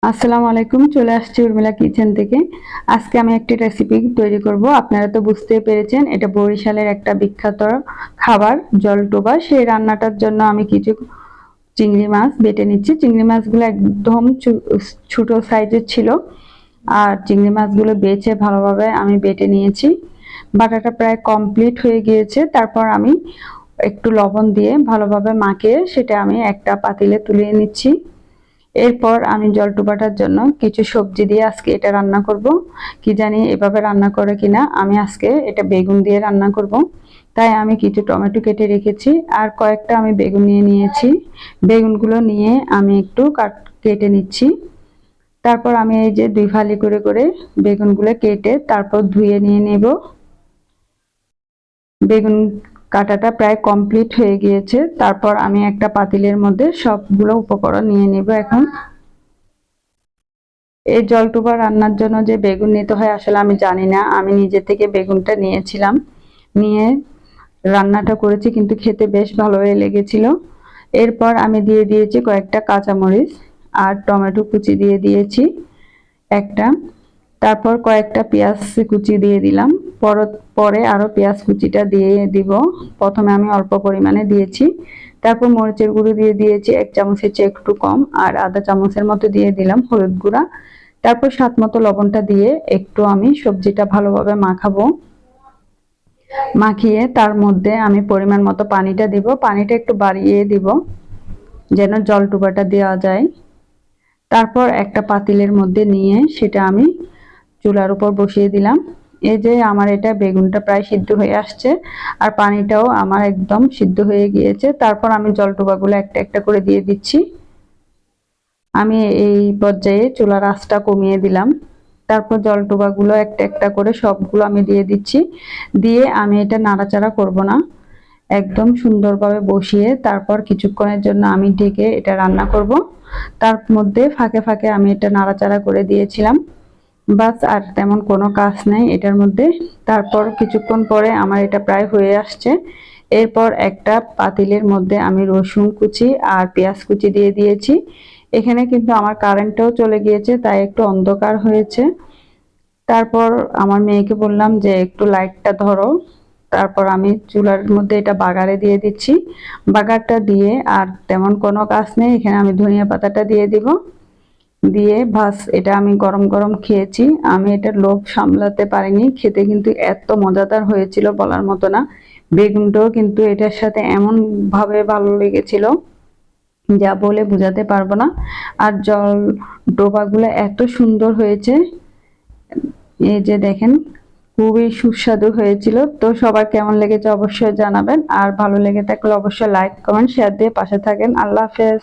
আসসালামু আলাইকুম। চলে আসছি উর্মিলা কিচেন থেকে। আজকে আমি একটি রেসিপি তৈরি করব। আপনারা তো বুঝতেই পেরেছেন এটা বরিশালের একটা বিখ্যাত খাবার জলটোবা। সেই রান্নাটার জন্য আমি কিছু চিংড়ি মাছ বেটে নিচ্ছি। চিংড়ি মাছগুলো একদম ছোট সাইজের ছিল, আর চিংড়ি মাছগুলো বেছে ভালোভাবে আমি বেটে নিয়েছি। বাটাটা প্রায় কমপ্লিট হয়ে গিয়েছে। তারপর আমি একটু লবণ দিয়ে ভালোভাবে মাখিয়ে সেটা আমি একটা পাতিলে তুলে নিচ্ছি। এরপর আমি জলটুবাটার জন্য কিছু সবজি দিয়ে আজকে এটা রান্না করব। কি জানি এভাবে রান্না করে কিনা। আমি আজকে এটা বেগুন দিয়ে রান্না করব, তাই আমি কিছু টমেটো কেটে রেখেছি আর কয়েকটা আমি বেগুন নিয়ে নিয়েছি। বেগুনগুলো নিয়ে আমি একটু কেটে নিচ্ছি। তারপর আমি এই যে দুই ফালি করে করে বেগুনগুলো কেটে তারপর ধুয়ে নিয়ে নেব। বেগুন কাটাটা প্রায় কমপ্লিট হয়ে গিয়েছে। তারপর আমি একটা পাতিলের মধ্যে সবগুলো উপকরণ নিয়ে নেব। এখন এই জলটুবা রান্নার জন্য যে বেগুন নিতে হয় আসলে আমি জানি না। আমি নিজে থেকে বেগুনটা নিয়েছিলাম, নিয়ে রান্নাটা করেছি, কিন্তু খেতে বেশ ভালোই লেগেছিল। এরপর আমি দিয়ে দিয়েছি কয়েকটা কাঁচামরিচ আর টমেটো কুচি দিয়ে দিয়েছি একটা। তারপর কয়েকটা পেঁয়াজ কুচি দিয়ে দিলাম। পরে আরও পেঁয়াজ কুচিটা দিয়ে দিব। প্রথমে আমি অল্প পরিমাণে দিয়েছি। তারপর মরিচের গুঁড়ো দিয়ে দিয়েছি 1 চামচের চেয়ে একটু কম, আর আধা চামচের মতো দিয়ে দিলাম হলুদ গুঁড়া। তারপর স্বাদ মতো লবণটা দিয়ে একটু আমি সবজিটা ভালোভাবে মাখাবো। মাখিয়ে তার মধ্যে আমি পরিমাণ মতো পানিটা দিব। পানিটা একটু বাড়িয়ে দিব যেন জলটুবাটা দেওয়া যায়। তারপর একটা পাতিলের মধ্যে নিয়ে সেটা আমি চুলার উপর বসিয়ে দিলাম। এই যে আমার এটা বেগুনটা প্রায় সিদ্ধ হয়ে আসছে, আর পানিটাও আমার একদম সিদ্ধ হয়ে গিয়েছে। তারপর আমি জলটুবাগুলো একটা একটা করে দিয়ে দিচ্ছি। আমি এই পর্যায়ে চুলার আঁচটা কমিয়ে দিলাম। তারপর জলটুবাগুলো একটা একটা করে সবগুলো আমি দিয়ে দিচ্ছি। দিয়ে আমি এটা নাড়াচাড়া করব না, একদম সুন্দরভাবে বসিয়ে তারপর কিছুক্ষণের জন্য আমি ঢেকে এটা রান্না করব। তার মধ্যে ফাঁকে ফাঁকে আমি এটা নাড়াচাড়া করে দিয়েছিলাম। বাস, আর তেমন কোনো কাজ নেই এটার মধ্যে। তারপর কিছুক্ষণ পরে আমার এটা প্রায় হয়ে আসছে। এরপর একটা পাতিলের মধ্যে আমি রসুন কুচি আর পেঁয়াজ কুচি দিয়ে দিয়েছি। এখানে কিন্তু আমার কারেন্টটাও চলে গিয়েছে, তাই একটু অন্ধকার হয়েছে। তারপর আমার মেয়েকে বললাম যে একটু লাইটটা ধরো। তারপর আমি চুলার মধ্যে এটা বাগারে দিয়ে দিচ্ছি। বাগারটা দিয়ে আর তেমন কোনো কাজ নেই, এখানে আমি ধনিয়া পাতাটা দিয়ে দিব। দিয়ে বাস, এটা আমি গরম গরম খেয়েছি। আমি এটা লোভ সামলাতে পারিনি, খেতে কিন্তু এত মজাদার হয়েছিল বলার মতো না। বেগুনটাও কিন্তু এটার সাথে এমন ভাবে ভালো লেগেছিল যা বলে বোঝাতে পারবো না। আর জল ডোবাগুলো এত সুন্দর হয়েছে, এই যে দেখেন, খুবই সুস্বাদু হয়েছিল। তো সবার কেমন লেগেছে অবশ্যই জানাবেন, আর ভালো লেগে থাকলে অবশ্যই লাইক কমেন্ট শেয়ার দিয়ে পাশে থাকেন। আল্লাহ হাফেজ।